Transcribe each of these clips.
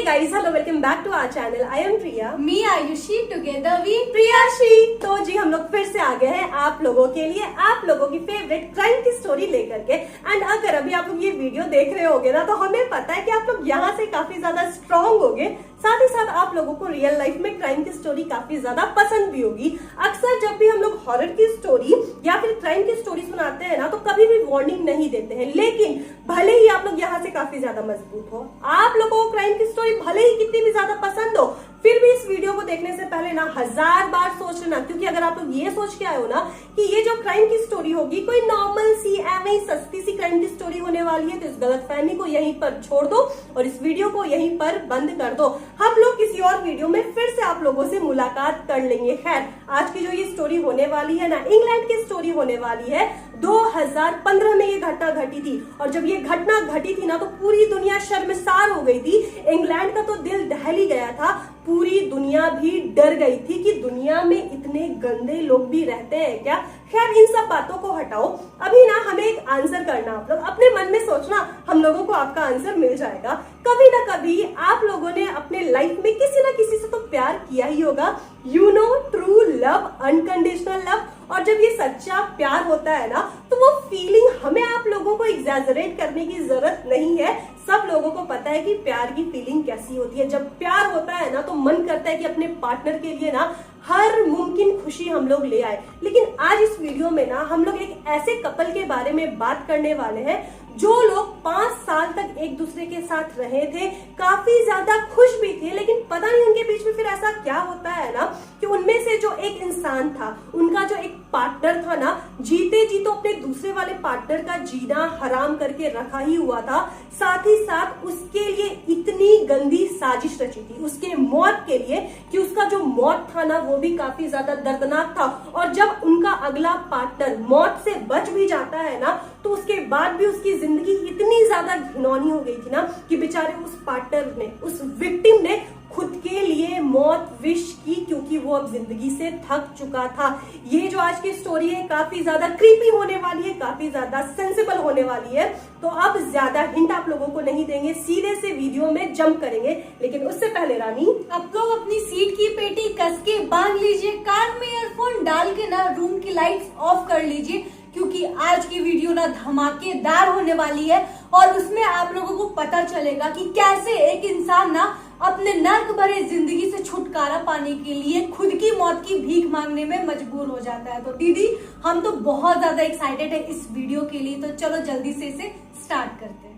guys, hello, welcome back to our channel. I am Priya. Me Ayushi, together we प्रियाशी। तो जी हम लोग फिर से आ गए हैं आप लोगों के लिए, आप लोगों की फेवरेट क्राइम की स्टोरी लेकर के। एंड अगर अभी आप लोग ये वीडियो देख रहे होगे ना, तो हमें पता है कि आप लोग यहाँ से काफी ज्यादा स्ट्रॉन्ग होगे, साथ ही साथ आप लोगों को रियल लाइफ में क्राइम की स्टोरी काफी ज्यादा पसंद भी होगी। अक्सर जब भी हम लोग हॉरर की स्टोरी या फिर क्राइम की स्टोरी सुनाते हैं ना, तो कभी भी वार्निंग नहीं देते हैं, लेकिन भले ही आप लोग यहाँ से काफी ज्यादा मजबूत हो, आप लोगों को क्राइम की स्टोरी भले ही कितनी भी ज्यादा पसंद हो, फिर भी इस वीडियो को देखने से पहले ना 1000 बार सोच लेना। क्योंकि अगर आप लोग ये सोच के आए हो ना कि ये जो क्राइम की स्टोरी होगी कोई नॉर्मल सी एवं ही सस्ती सी क्राइम की स्टोरी होने वाली है, तो इस गलतफहमी को यहीं पर छोड़ दो और इस वीडियो को यहीं पर बंद कर दो। हम लोग किसी और वीडियो में फिर से आप लोगों से मुलाकात कर लेंगे। खैर, आज की जो ये स्टोरी होने वाली है ना, इंग्लैंड की स्टोरी होने वाली है। 2015 में ये घटना घटी थी और जब ये घटना घटी थी ना, तो पूरी दुनिया शर्मसार हो गई थी। इंग्लैंड का तो दिल दहल ही गया था, पूरी दुनिया भी डर गई थी कि दुनिया में इतने गंदे लोग भी रहते हैं क्या। खैर, इन सब बातों को हटाओ, अभी ना हमें एक आंसर करना, आप लोग अपने मन में सोचना, हम लोगों को आपका आंसर मिल जाएगा। कभी ना कभी आप लोगों ने अपने लाइफ में किसी ना किसी से तो प्यार किया ही होगा। You know, true love, unconditional love. और जब ये सच्चा प्यार होता है ना, तो वो फीलिंग हमें आप लोगों को एग्जैजरेट करने की जरूरत नहीं है। सब लोगों को पता है कि प्यार की फीलिंग कैसी होती है। जब प्यार होता है ना, तो मन करता है कि अपने पार्टनर के लिए ना हर मुमकिन खुशी हम लोग ले आए। लेकिन आज इस वीडियो में ना हम लोग एक ऐसे कपल के बारे में बात करने वाले हैं जो लोग 5 साल तक एक दूसरे के साथ रहे थे, काफी ज्यादा खुश भी थे, लेकिन पता नहीं उनके बीच में फिर ऐसा क्या होता है ना कि उनमें से जो एक इंसान था, उनका जो एक पार्टनर था ना, जीते जी तो अपने दूसरे वाले पार्टनर का जीना हराम करके रखा ही हुआ था। साथ ही साथ उसके लिए इतनी गंदी साजिश रची थी उसके मौत के लिए कि उसका जो मौत था ना, वो भी काफी ज्यादा दर्दनाक था। और जब उनका अगला पार्टनर मौत से बच भी जाता है ना, तो उसके बाद भी उसकी जिंदगी इतनी ज्यादा घिनौनी हो गई थी ना कि बेचारे उस पार्टनर ने, उस विक्टिम ने खुद के लिए मौत विश की, क्योंकि वो अब जिंदगी से थक चुका था। ये जो आज की स्टोरी है काफी ज्यादा क्रीपी होने वाली है, काफी ज्यादा सेंसिबल होने वाली है। तो अब ज्यादा हिंट आप लोगों को नहीं देंगे, सीधे से वीडियो में जंप करेंगे। लेकिन उससे पहले रानी, आप लोग अपनी सीट की पेटी कस के बांध लीजिए, कान में ईयरफोन डाल के ना रूम की लाइट्स ऑफ कर लीजिए, क्योंकि आज की वीडियो ना धमाकेदार होने वाली है। और उसमें आप लोगों को पता चलेगा कि कैसे एक इंसान ना अपने नर्क भरे जिंदगी से छुटकारा पाने के लिए खुद की मौत की भीख मांगने में मजबूर हो जाता है। तो दीदी, हम तो बहुत ज्यादा एक्साइटेड है इस वीडियो के लिए, तो चलो जल्दी से इसे स्टार्ट करते हैं।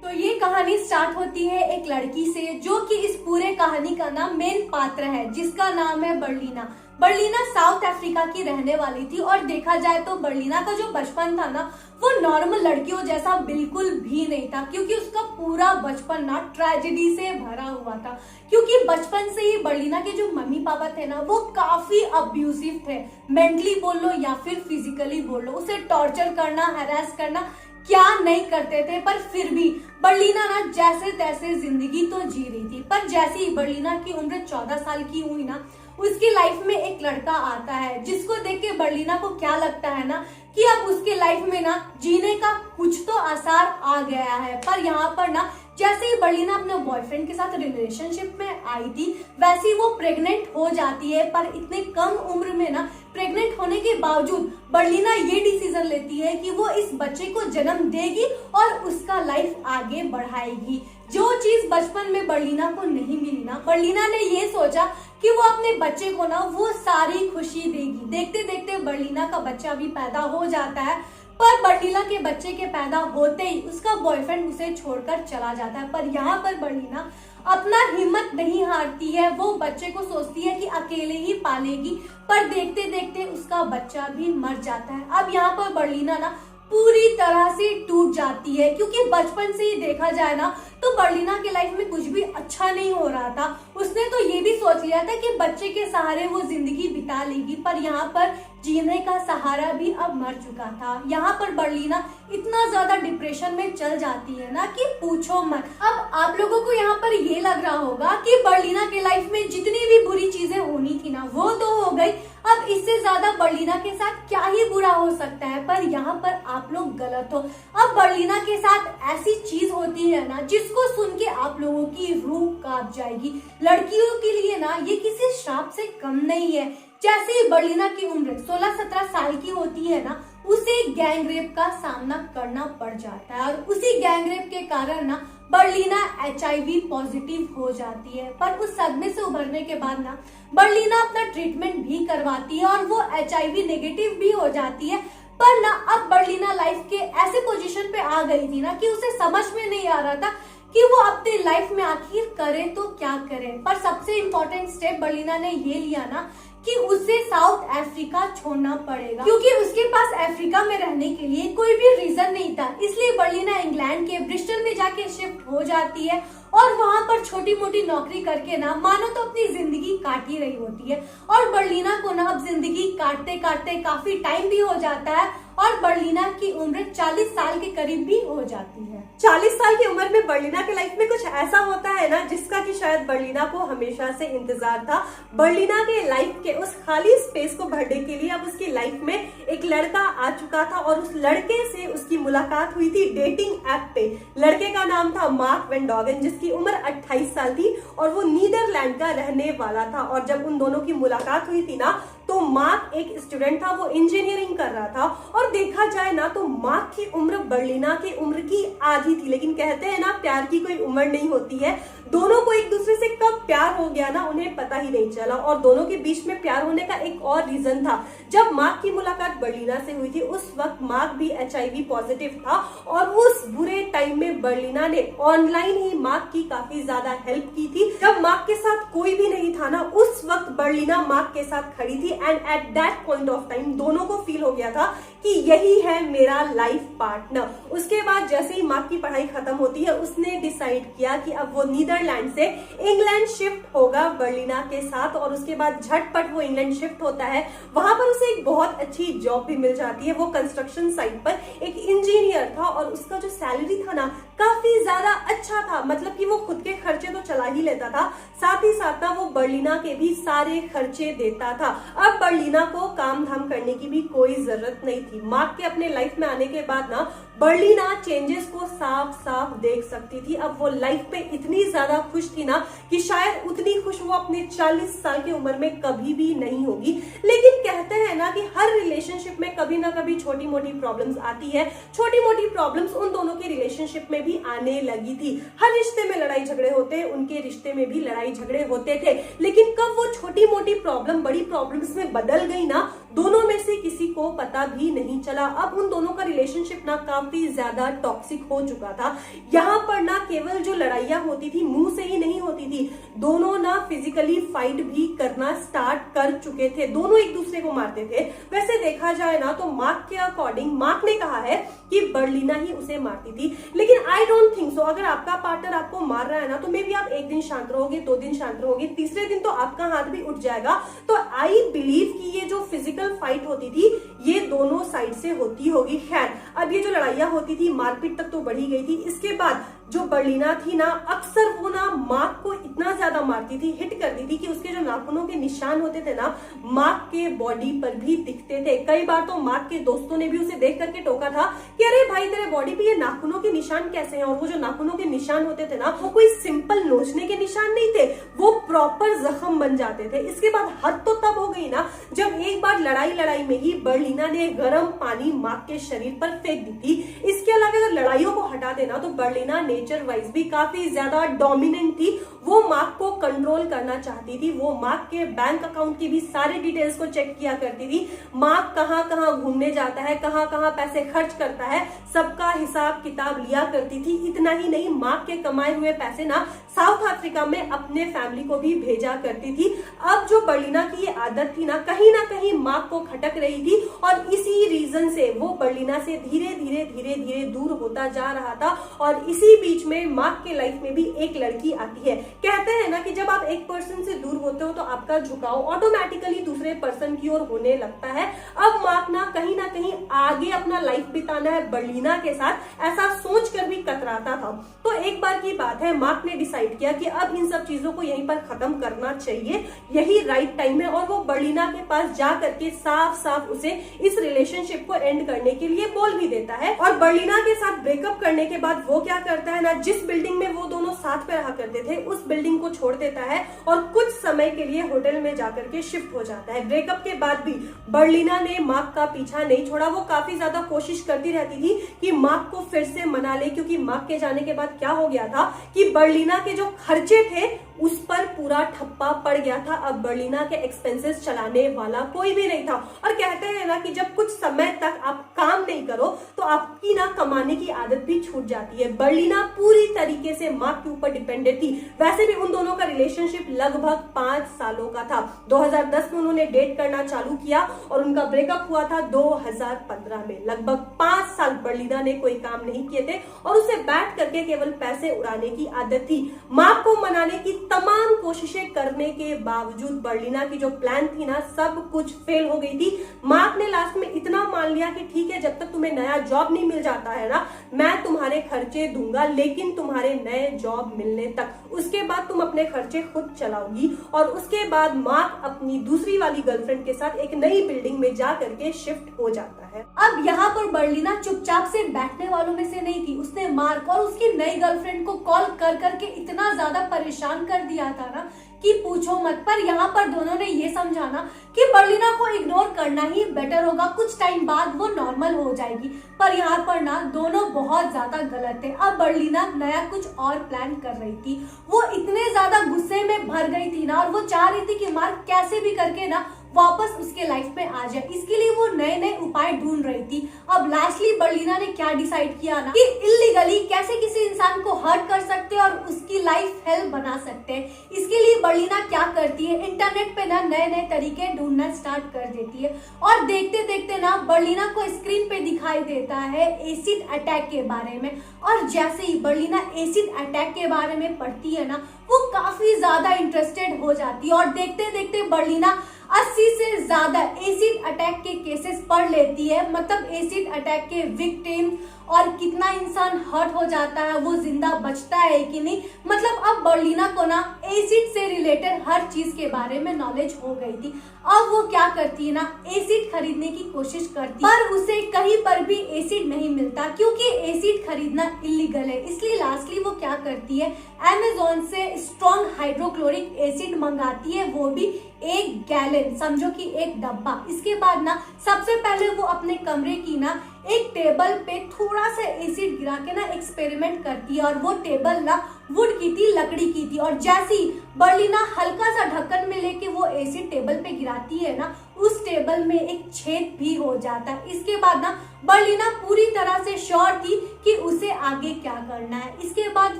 तो ये कहानी स्टार्ट होती है एक लड़की से, जो कि इस पूरे कहानी का ना मेन पात्र है, जिसका नाम है बर्लिना। बर्लिना साउथ अफ्रीका की रहने वाली थी और देखा जाए तो बर्लिना का जो बचपन था ना, वो नॉर्मल लड़कियों जैसा बिल्कुल भी नहीं था, क्योंकि उसका पूरा बचपन ना ट्रेजेडी से भरा हुआ था। क्योंकि बचपन से ही बर्लिना के जो मम्मी पापा थे ना, वो काफी अब्यूसिव थे, मेंटली बोल लो या फिर फिजिकली बोल लो। उसे टॉर्चर करना, हैरेस करना क्या नहीं करते थे, पर फिर भी बर्लिना ना जैसे तैसे जिंदगी तो जी रही थी। पर जैसे ही बर्लिना की उम्र 14 साल की हुई ना, उसकी लाइफ में एक लड़का आता है, जिसको देख के बर्लिना को क्या लगता है ना कि अब उसके लाइफ में ना जीने का कुछ तो आसार आ गया है। पर यहाँ पर ना जैसे ही बर्लिना अपने बॉयफ्रेंड के साथ रिलेशनशिप में आई थी, वैसे ही वो प्रेग्नेंट हो जाती है। पर इतने कम उम्र में ना प्रेग्नेंट होने के बावजूद बर्लिना ये डिसीजन लेती है कि वो इस बच्चे को जन्म देगी और उसका लाइफ आगे बढ़ाएगी। जो चीज बचपन में बर्लिना को नहीं मिली ना, बर्लिना ने ये सोचा कि वो अपने बच्चे को ना वो सारी खुशी देगी। देखते देखते बर्लिना का बच्चा भी पैदा हो जाता है। पर बर्लिना के बच्चे के पैदा होते ही उसका बॉयफ्रेंड उसे छोड़कर चला जाता है। पर यहाँ पर बर्लिना अपना हिम्मत नहीं हारती है, वो बच्चे को सोचती है कि अकेले ही पालेगी। पर देखते देखते उसका बच्चा भी मर जाता है। अब यहाँ पर बर्लिना ना पूरी तरह से टूट जाती है, क्योंकि बचपन से ही देखा जाए ना, तो बर्लिना के लाइफ में कुछ भी अच्छा नहीं हो रहा था। उसने तो ये भी सोच लिया था कि बच्चे के सहारे वो जिंदगी बिता लेगी, पर यहाँ पर जीने का सहारा भी अब मर चुका था। यहाँ पर बर्लिना इतना ज्यादा डिप्रेशन में चल जाती है ना कि पूछो मत। अब आप लोगों को यहाँ पर ये लग रहा होगा कि बर्लिना के लाइफ में जितनी भी बुरी चीजें होनी थी ना, वो तो हो गई, अब इससे ज्यादा बर्लिना के साथ क्या ही बुरा हो सकता है, पर यहाँ पर आप लोग गलत हो। अब बर्लिना के साथ ऐसी चीज होती है ना जिसको सुन के आप लोगों की रूह कांप जाएगी। लड़कियों के लिए ना ये किसी श्राप से कम नहीं है। जैसे ही बर्लिना की उम्र 16-17 साल की होती है ना, उसे गैंग रेप का सामना करना पड़ जाता है और उसी गैंग रेप के कारण ना बर्लिना HIV पॉजिटिव हो जाती है। पर उस सदमे से उभरने के बाद ना बर्लिना अपना ट्रीटमेंट भी करवाती है और वो HIV नेगेटिव भी हो जाती है। पर ना अब बर्लिना लाइफ के ऐसे पोजीशन पे आ गई थी ना कि उसे समझ में नहीं आ रहा था कि वो अपने लाइफ में आखिर करे तो क्या करे। पर सबसे इम्पोर्टेंट स्टेप बर्लिना ने ये लिया ना कि उसे साउथ अफ्रीका छोड़ना पड़ेगा, क्योंकि उसके पास अफ्रीका में रहने के लिए कोई भी रीजन नहीं था। इसलिए बर्लिना इंग्लैंड के ब्रिस्टल में जाके शिफ्ट हो जाती है और वहां पर छोटी मोटी नौकरी करके ना मानो तो अपनी जिंदगी काट ही रही होती है। और बर्लिना को ना अब जिंदगी काटते काटते काफी टाइम भी हो जाता है और बर्लिना की उम्र 40 साल के करीब भी हो जाती है। 40 साल की उम्र में बर्लिना के लाइफ में कुछ ऐसा होता है ना जिसका कि शायद बर्लिना को हमेशा से इंतजार था। बर्लिना के लाइफ के उस खाली स्पेस को भरने के लिए अब उसकी लाइफ में एक लड़का आ चुका था और उस लड़के से उसकी मुलाकात हुई थी डेटिंग ऐप पे। लड़के का नाम था मार्क वैन डॉगन, जिसकी उम्र 28 साल थी और वो नीदरलैंड का रहने वाला था। और जब उन दोनों की मुलाकात हुई थी ना तो मार्क एक स्टूडेंट था, वो इंजीनियरिंग कर रहा था और देखा जाए ना तो मार्क की उम्र बर्लिना की उम्र की आधी थी। लेकिन कहते हैं ना प्यार की कोई उम्र नहीं होती है। दोनों को एक दूसरे से कब प्यार हो गया ना उन्हें पता ही नहीं चला। और दोनों के बीच में प्यार होने का एक और रीजन था। जब मार्क की मुलाकात बर्लिना से हुई थी उस वक्त मार्क भी HIV पॉजिटिव था और उस बुरे टाइम में बर्लिना ने ऑनलाइन ही मार्क की काफी ज्यादा हेल्प की थी। जब मार्क के साथ कोई भी नहीं था ना उस वक्त बर्लिना मार्क के साथ खड़ी थी and at that point of time दोनों को फील हो गया था कि यही है मेरा लाइफ पार्टनर। उसके बाद जैसे ही मार्क की पढ़ाई खत्म होती है उसने डिसाइड किया कि अब वो नीदरलैंड से इंग्लैंड शिफ्ट होगा बर्लिना के साथ। और उसके बाद झटपट वो इंग्लैंड शिफ्ट होता है। वहां पर उसे एक बहुत अच्छी जॉब भी मिल जाती है। वो कंस्ट्रक्शन साइट पर एक इंजीनियर था और उसका जो सैलरी था ना काफी ज्यादा अच्छा था। मतलब कि वो खुद के खर्चे तो चला ही लेता था, साथ ही साथ ना वो बर्लिना के भी सारे खर्चे देता था। अब बर्लिना को काम धाम करने की भी कोई जरूरत नहीं थी। मार्क के अपने लाइफ में आने के बाद ना बर्लिना चेंजेस को साफ साफ देख सकती थी। अब वो लाइफ पे इतनी ज्यादा खुश थी ना कि शायद उतनी खुश वो अपने 40 साल की उम्र में कभी भी नहीं होगी। लेकिन कहते हैं ना कि हर रिलेशनशिप में कभी ना कभी छोटी मोटी प्रॉब्लम्स आती है। छोटी मोटी प्रॉब्लम्स उन दोनों के रिलेशनशिप में भी आने लगी थी। हर रिश्ते में लड़ाई झगड़े होते हैं, उनके रिश्ते में भी लड़ाई झगड़े होते थे। लेकिन कब वो छोटी मोटी प्रॉब्लम बड़ी प्रॉब्लम्स में बदल गई ना दोनों में से किसी को पता भी नहीं चला। अब उन दोनों का रिलेशनशिप ना काफी ज्यादा टॉक्सिक हो चुका था। यहाँ पर ना केवल जो लड़ाइयां होती थी मुंह से ही नहीं होती थी, दोनों ना फिजिकली फाइट भी करना स्टार्ट कर चुके थे। दोनों एक दूसरे को मारते थे। वैसे देखा जाए ना तो मार्क के अकॉर्डिंग मार्क ने कहा है कि बर्लिना ही उसे मारती थी। लेकिन आई डोंट थिंक सो। अगर आपका पार्टनर आपको मार रहा है ना तो मे बी आप एक दिन शांत रहोगे, 2 दिन शांत रहोगे, तीसरे दिन तो आपका हाथ भी उठ जाएगा। तो आई बिलीव कि ये जो फिजिकल फाइट होती थी ये दोनों साइड से होती होगी। खैर अब ये जो लड़ाइयां होती थी मारपीट तक तो बढ़ी गई थी। इसके बाद जो बर्लिना थी ना अक्सर वो ना मार्क को इतना ज्यादा मारती थी, हिट करती थी कि उसके जो नाखूनों के निशान होते थे ना मार्क के बॉडी पर भी दिखते थे। कई बार तो मार्क के दोस्तों ने भी उसे देख करके टोका था कि अरे भाई तेरे बॉडी पे ये नाखूनों के निशान कैसे हैं। और वो जो नाखूनों के निशान होते थे ना वो कोई सिंपल नोचने के निशान नहीं थे, वो प्रॉपर जख्म बन जाते थे। इसके बाद हद तो तब हो गई ना जब एक बार लड़ाई में ही बर्लिना ने गर्म पानी मार्क के शरीर पर फेंक दी थी। इसके अलावा अगर लड़ाइयों को हटा देना तो बर्लिना नेचर वाइज भी काफी ज्यादा डोमिनेंट थी। वो मार्क को कंट्रोल करना चाहती थी। वो मार्क के बैंक अकाउंट की भी सारे डिटेल्स को चेक किया करती थी। मार्क कहां कहां घूमने जाता है, कहां कहां पैसे खर्च करता है, सबका हिसाब किताब लिया करती थी। इतना ही नहीं मार्क के कमाए हुए पैसे ना साउथ अफ्रीका में अपने फैमिली को भी भेजा करती थी। अब जो बर्लिना की ये आदत थी ना कहीं मार्क को खटक रही थी और इसी रीजन से वो बर्लिना से धीरे धीरे दूर होता जा रहा था। और इसी बीच में मार्क के लाइफ में भी एक लड़की आती है। कहते हैं ना कि जब आप एक पर्सन से दूर होते हो तो आपका झुकाव ऑटोमेटिकली दूसरे पर्सन की ओर होने लगता है। अब मार्क ना कहीं आगे अपना लाइफ बिताना है बर्लिना के साथ, ऐसा सोच कर भी कतराता था। तो एक बार की बात है, मार्क ने डिसाइड किया कि अब इन सब चीजों को यहीं पर खत्म करना चाहिए, यही राइट टाइम है। और वो बर्लिना के पास जा करके साफ साफ उसे इस रिलेशनशिप को एंड करने के लिए बोल भी देता है। और बर्लिना के साथ ब्रेकअप करने के बाद वो क्या करता है ना, जिस बिल्डिंग में वो दोनों साथ में रहा करते थे उस बिल्डिंग को छोड़ देता है और कुछ समय के लिए होटल में जाकर के शिफ्ट हो जाता है। ब्रेकअप के बाद भी बर्लिना ने मार्क का पीछा नहीं छोड़ा। वो काफी ज्यादा कोशिश करती रहती थी कि मार्क को फिर से मना ले, क्योंकि मार्क के जाने के बाद क्या हो गया था कि बर्लिना के जो खर्चे थे उस पर पूरा ठप्पा पड़ गया था। अब बर्लिना के एक्सपेंसेस चलाने वाला कोई भी नहीं था। और कहते हैं ना कि जब कुछ समय तक आप काम नहीं करो तो आपकी ना कमाने की आदत भी छूट जाती है। बर्लिना पूरी तरीके से मार्क के ऊपर डिपेंडेंट थी। वैसे भी उन दोनों का रिलेशनशिप लगभग 5 सालों का था। 2010 में उन्होंने डेट करना चालू किया और उनका ब्रेकअप हुआ था 2015 में। लगभग 5 साल बर्लिना ने कोई काम नहीं किए थे और उसे बैठ करके केवल पैसे उड़ाने की आदत थी। मार्क को मनाने की तमाम कोशिशें करने के बावजूद बर्लिना की जो प्लान थी ना, सब कुछ फेल हो गई थी। मार्क ने लास्ट में इतना मान लिया कि ठीक है, जब तक तुम्हें नया जॉब नहीं मिल जाता है ना, मैं तुम्हारे खर्चे दूंगा, लेकिन तुम्हारे नए जॉब मिलने तक। उसके बाद तुम अपने खर्चे खुद चलाओगी। और उसके बाद मार्क अपनी दूसरी वाली गर्लफ्रेंड के साथ एक नई बिल्डिंग में जा करके शिफ्ट हो जाता है। अब यहाँ पर बर्लिना चुपचाप से बैठने वालों में से नहीं थी। उसने मार्क और उसकी नई गर्लफ्रेंड को कॉल कर करके इतना ज्यादा परेशान कर दिया था ना कि पूछो मत। पर यहाँ पर दोनों ने ये समझाना कि बर्लिना को इग्नोर करना ही बेटर होगा, कुछ टाइम बाद वो नॉर्मल हो जाएगी। पर यहाँ पर ना दोनों बहुत ज्यादा गलत थे। अब बर्लिना नया कुछ और प्लान कर रही थी। वो इतने ज्यादा गुस्से में भर गई थी ना, और वो चाह रही थी कि मार्क कैसे भी करके ना वापस उसके लाइफ में आ जाए। इसके लिए वो नए नए उपाय ढूंढ रही थी। अब लास्टली बर्लिना ने क्या डिसाइड किया ना कि इल्लीगली कैसे किसी इंसान को हर्ट कर सकते हैं और उसकी लाइफ हेल बना सकते हैं। इसके लिए बर्लिना क्या करती है, इंटरनेट पे ना नए नए तरीके ढूंढना स्टार्ट कर देती है। और देखते देखते ना बर्लिना को स्क्रीन पे दिखाई देता है एसिड अटैक के बारे में। और जैसे ही बर्लिना एसिड अटैक के बारे में पढ़ती है ना, वो काफी ज्यादा इंटरेस्टेड हो जाती है। और देखते देखते बर्लिना 80 से ज्यादा एसिड अटैक के केसेस पढ़ लेती है। मतलब एसिड अटैक के विक्टिम और कितना इंसान हर्ट हो जाता है, वो जिंदा बचता है कि नहीं। मतलब अब बर्लिना को ना एसिड से रिलेटेड हर चीज के बारे में नॉलेज हो गई थी। अब वो क्या करती है ना, एसिड खरीदने की कोशिश करती है, पर उसे कहीं पर भी एसिड नहीं मिलता, क्योंकि एसिड खरीदना इलीगल है। इसलिए लास्टली वो क्या करती है, अमेज़न से स्ट्रॉन्ग हाइड्रोक्लोरिक एसिड मंगाती है, वो भी 1 गैलन, समझो कि 1 डब्बा। इसके बाद ना सबसे पहले वो अपने कमरे की ना एक टेबल पे थोड़ा सा एसिड गिरा के ना एक्सपेरिमेंट करती है। और वो टेबल ना वुड की थी, लकड़ी की थी। और जैसे ही बर्लिना हल्का सा ढक्कन में लेके वो एसिड टेबल पे गिराती है ना, उस टेबल में एक छेद भी हो जाता है। इसके बाद ना बर्लिना पूरी तरह से श्योर थी कि उसे आगे क्या करना है। इसके बाद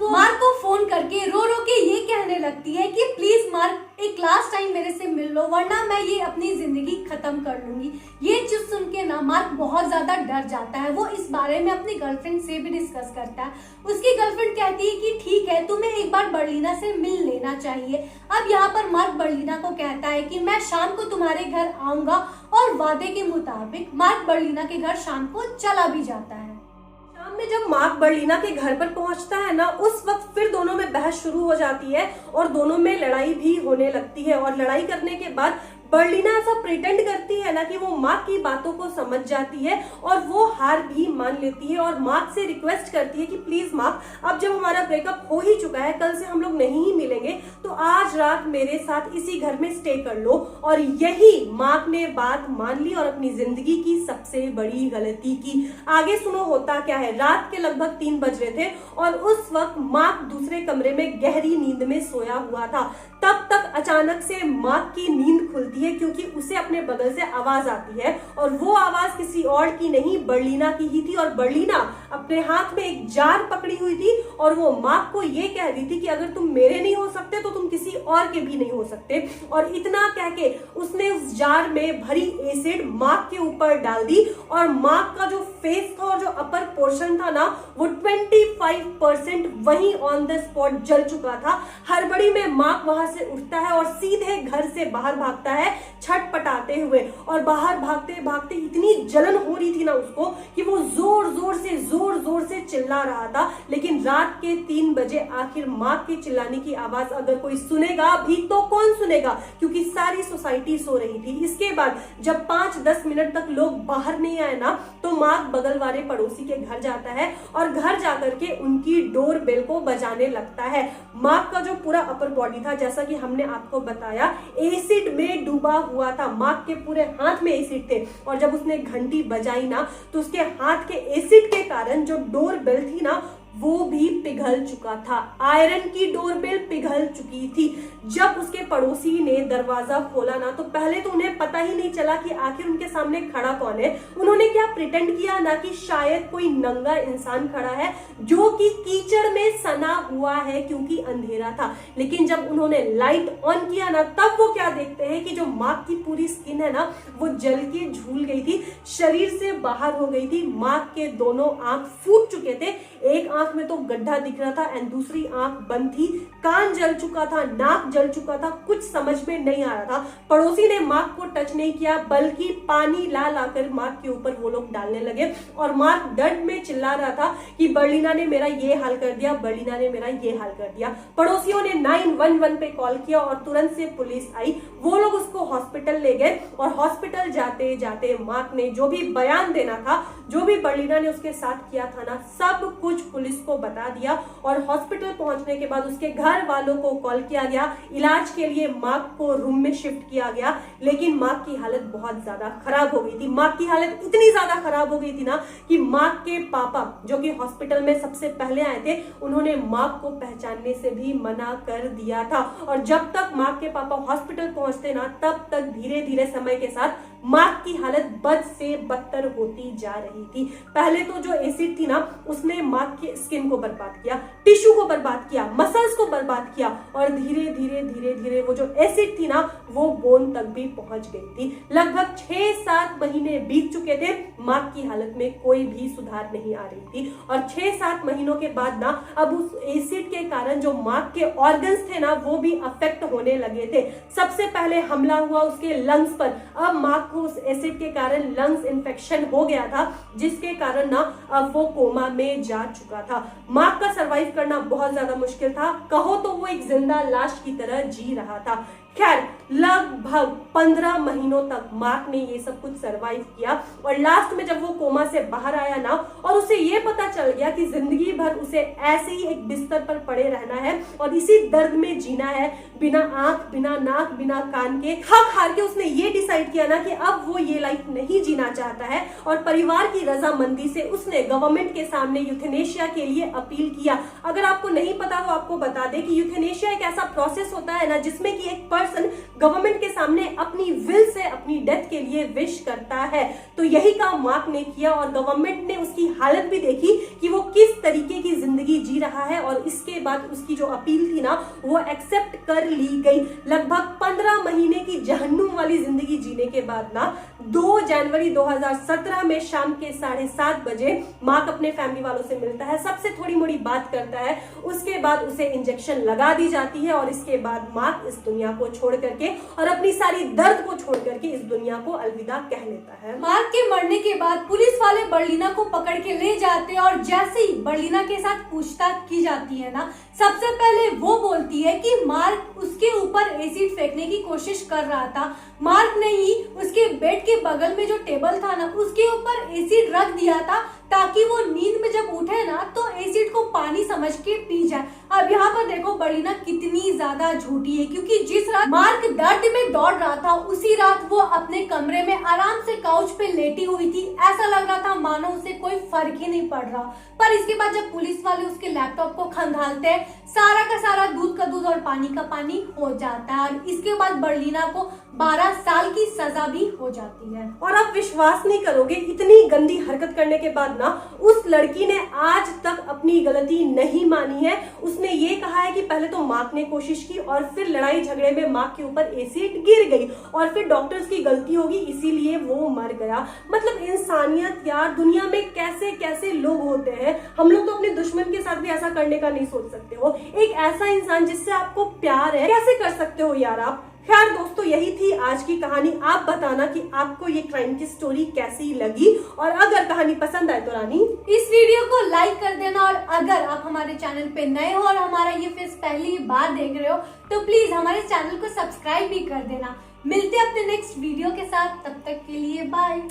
वो मार्क को फोन करके रो रो के ये कहने लगती है कि प्लीज मार्क, एक लास्ट टाइम मेरे से मिल लो, वरना मैं ये अपनी जिंदगी खत्म कर लूंगी। ये चीज सुन के ना मार्क बहुत ज्यादा डर जाता है। वो इस बारे में अपनी गर्लफ्रेंड से भी डिस्कस करता है। उसकी गर्लफ्रेंड कहती है कि ठीक है, तुम्हें एक बार बर्लिना से मिल लेना चाहिए। अब यहाँ पर मार्क बर्लिना को कहता है कि मैं शाम को तुम्हारे घर आऊंगा। और वादे के मुताबिक मार्क बर्लिना के घर शाम को चला भी जाता है। शाम में जब मार्क बर्लिना के घर पर पहुंचता है ना, उस वक्त फिर दोनों में बहस शुरू हो जाती है और दोनों में लड़ाई भी होने लगती है। और लड़ाई करने के बाद बर्लिना ऐसा प्रिटेंड करती है ना कि वो मार्क की बातों को समझ जाती है और वो हार भी मान लेती है और मार्क से रिक्वेस्ट करती है कि प्लीज मार्क, अब जब हमारा ब्रेकअप हो ही चुका है, कल से हम लोग नहीं ही मिलेंगे, तो आज रात मेरे साथ इसी घर में स्टे कर लो। और यही मार्क ने बात मान ली और अपनी जिंदगी की सबसे बड़ी गलती की। आगे सुनो होता क्या है। रात के लगभग 3 बज रहे थे और उस वक्त मार्क दूसरे कमरे में गहरी नींद में सोया हुआ था। तब तक अचानक से मार्क की नींद खुलती है क्योंकि उसे अपने बगल से आवाज आती है और वो आवाज किसी और की नहीं बर्लिना की ही थी। और बर्लिना अपने हाथ में एक जार पकड़ी हुई थी और वो मार्क को ये कह रही थी कि अगर तुम मेरे नहीं हो सकते तो तुम किसी और के भी नहीं हो सकते। और इतना कह के उसने उस जार में भरी एसिड मार्क के ऊपर डाल दी और मार्क का जो फेस था और जो अपर पोर्शन था ना वो 25% वहीं ऑन द स्पॉट जल चुका था। हड़बड़ी में मार्क वहां से उठता है और सीधे घर से बाहर भागता है छटपटाते हुए। और बाहर भागते भागते इतनी जलन हो रही थी ना उसको कि वो जोर जोर से चिल्ला रहा था। लेकिन रात के 3 बजे आखिर मार्क के चिल्लाने की आवाज अगर कोई सुनेगा भी तो कौन सुनेगा, क्योंकि सारी सोसाइटी सो रही थी। इसके बाद जब 5-10 मिनट तक लोग बाहर नहीं आए ना तो मार्क बगल वाले पड़ोसी के घर जाता है और घर जाकर के उनकी डोर बेल को बजाने लगता है। मार्क का जो पूरा अपर बॉडी था, जैसा कि हमने आपको बताया, एसिड में डूबा हुआ था। मार्क के पूरे हाथ में एसिड थे और जब उसने घंटी बजाई ना तो उसके हाथ के एसिड के कारण जो डोर बेल थी ना वो भी पिघल चुका था। आयरन की डोरबेल पिघल चुकी थी। जब उसके पड़ोसी ने दरवाजा खोला ना तो पहले तो उन्हें पता ही नहीं चला कि आखिर उनके सामने खड़ा कौन है। उन्होंने क्या प्रिटेंड किया ना कि शायद कोई नंगा इंसान खड़ा है जो कि कीचड़ में सना हुआ है क्योंकि अंधेरा था। लेकिन जब उन्होंने लाइट ऑन किया ना तब वो क्या देखते हैं कि जो मार्क की पूरी स्किन है ना वो जल के झूल गई थी, शरीर से बाहर हो गई थी। मार्क के दोनों आंख फूट चुके थे, एक आंख में तो गड्ढा दिख रहा था एंड दूसरी आंख बंद थी। कान जल चुका था, नाक जल चुका था, कुछ समझ में नहीं आ रहा था। पड़ोसी ने मार्क को टच नहीं किया बल्कि पानी ला लाकर मार्क के ऊपर वो लोग डालने लगे और मार्क दर्द में चिल्ला रहा था कि बर्लिना ने मेरा ये हाल कर दिया, बर्लिना ने मेरा ये हाल कर दिया। पड़ोसियों ने 911 पे कॉल किया और तुरंत से पुलिस आई। वो लोग उसको हॉस्पिटल ले गए और हॉस्पिटल जाते जाते मार्क ने जो भी बयान देना था, जो भी बर्लिना ने उसके साथ किया था ना, सब कुछ पुलिस को बता दिया। और हॉस्पिटल पहुंचने के बाद उसके घर वालों को कॉल किया गया, इलाज के लिए मार्क को रूम में शिफ्ट किया गया। लेकिन मार्क की हालत बहुत ज्यादा खराब हो गई थी। मार्क की हालत इतनी ज्यादा खराब हो गई थी ना कि मार्क के पापा जो कि हॉस्पिटल में सबसे पहले आए थे उन्होंने मार्क को पहचानने से भी मना कर दिया था। और जब तक मार्क के पापा हॉस्पिटल पहुंचते ना तब तक धीरे धीरे समय के साथ मार्क की हालत बद से बदतर होती जा रही थी। पहले तो जो एसिड थी ना उसने मार्क के स्किन को बर्बाद किया, टिश्यू को बर्बाद किया, मसल्स को बर्बाद किया और धीरे धीरे वो जो एसिड थी ना वो बोन तक भी पहुंच गई थी। लगभग 6-7 महीने बीत चुके थे, मार्क की हालत में कोई भी सुधार नहीं आ रही थी। और 6-7 महीनों के बाद ना अब उस एसिड के कारण जो मार्क के ऑर्गन्स थे ना वो भी अफेक्ट होने लगे थे। सबसे पहले हमला हुआ उसके लंग्स पर। अब मार्क को उस एसिड के कारण लंग्स इन्फेक्शन हो गया था जिसके कारण ना अब वो कोमा में जा चुका था। मार्क का सरवाइव करना बहुत ज्यादा मुश्किल था, कहो तो वो एक जिंदा लाश की तरह जी रहा था। खैर लगभग 15 महीनों तक मार्क ने ये सब कुछ सरवाइव किया और लास्ट में जब वो कोमा से बाहर आया ना और उसे ये पता चल गया कि जिंदगी भर उसे ऐसे ही एक बिस्तर पर पड़े रहना है और इसी दर्द में जीना है, बिना आंख, बिना नाक, बिना कान के। थक हार के उसने ये डिसाइड किया ना कि अब वो ये लाइफ नहीं जीना चाहता है और परिवार की रजामंदी से उसने गवर्नमेंट के सामने यूथेनेशिया के लिए अपील किया। अगर आपको नहीं पता तो आपको बता दे कि यूथेनेशिया एक ऐसा प्रोसेस होता है ना जिसमें कि एक गवर्नमेंट के सामने अपनी विल से अपनी डेथ के लिए विश करता है। तो यही काम मार्क ने किया और गवर्नमेंट ने उसकी हालत भी देखी कि वो किस तरीके की जिंदगी जी रहा है और इसके बाद उसकी जो अपील थी ना वो एक्सेप्ट कर ली गई। लगभग 15 महीने की जहन्नुम वाली जिंदगी जीने के बाद ना 2 जनवरी 2017 में शाम के 7:30 बजे मार्क अपने फैमिली वालों से मिलता है, सबसे थोड़ी मोड़ी बात करता है, उसके बाद उसे इंजेक्शन लगा दी जाती है और इसके बाद मार्क इस दुनिया को छोड़ करके और अपनी सारी दर्द को छोड़ करके इस दुनिया को अलविदा कह लेता है। मार्क के मरने के बाद पुलिस वाले बर्लिना को पकड़ के ले जाते हैं और जैसे ही बर्लिना के साथ पूछताछ की जाती है ना सबसे पहले वो बोलती है कि मार्क उसके ऊपर एसिड फेंकने की कोशिश कर रहा था। मार्क ने ही उसके बेड के बगल में जो टेबल था ना उसके ऊपर एसिड रख दिया था ताकि वो नींद में जब उठे ना तो एसिड को पानी समझ के पी जाए। अब यहाँ पर देखो बर्लिना कितनी ज्यादा झूठी है, क्योंकि जिस रात मार्क दर्द में दौड़ रहा था उसी रात वो अपने कमरे में आराम से काउच पे लेटी हुई थी। ऐसा लग रहा था मानो उसे कोई फर्क ही नहीं पड़ रहा। पर इसके बाद जब पुलिस वाले उसके लैपटॉप को खंगालते हैं, सारा का सारा दूध का दूध और पानी का पानी हो जाता है। और इसके बाद बर्लिना को 12 साल की सजा भी हो जाती है। और आप विश्वास नहीं करोगे, इतनी गंदी हरकत करने के बाद ना उस लड़की ने आज तक अपनी गलती नहीं मानी है। उसने ये कहा है कि पहले तो मार्क ने कोशिश की और फिर लड़ाई झगड़े में मार्क के ऊपर एसिड गिर गई और फिर डॉक्टर्स की गलती होगी इसीलिए वो मर गया। मतलब इंसानियत यार, दुनिया में कैसे कैसे लोग होते हैं। हम लोग तो अपने दुश्मन के साथ भी ऐसा करने का नहीं सोच सकते हो। एक ऐसा इंसान जिससे आपको प्यार है, कैसे कर सकते हो यार आप। खैर दोस्तों, यही थी आज की कहानी। आप बताना कि आपको ये क्राइम की स्टोरी कैसी लगी, और अगर कहानी पसंद आए तो रानी इस वीडियो को लाइक कर देना। और अगर आप हमारे चैनल पे नए हो और हमारा ये फेस पहली बार देख रहे हो तो प्लीज हमारे चैनल को सब्सक्राइब भी कर देना। मिलते हैं अपने नेक्स्ट वीडियो के साथ, तब तक के लिए बाय।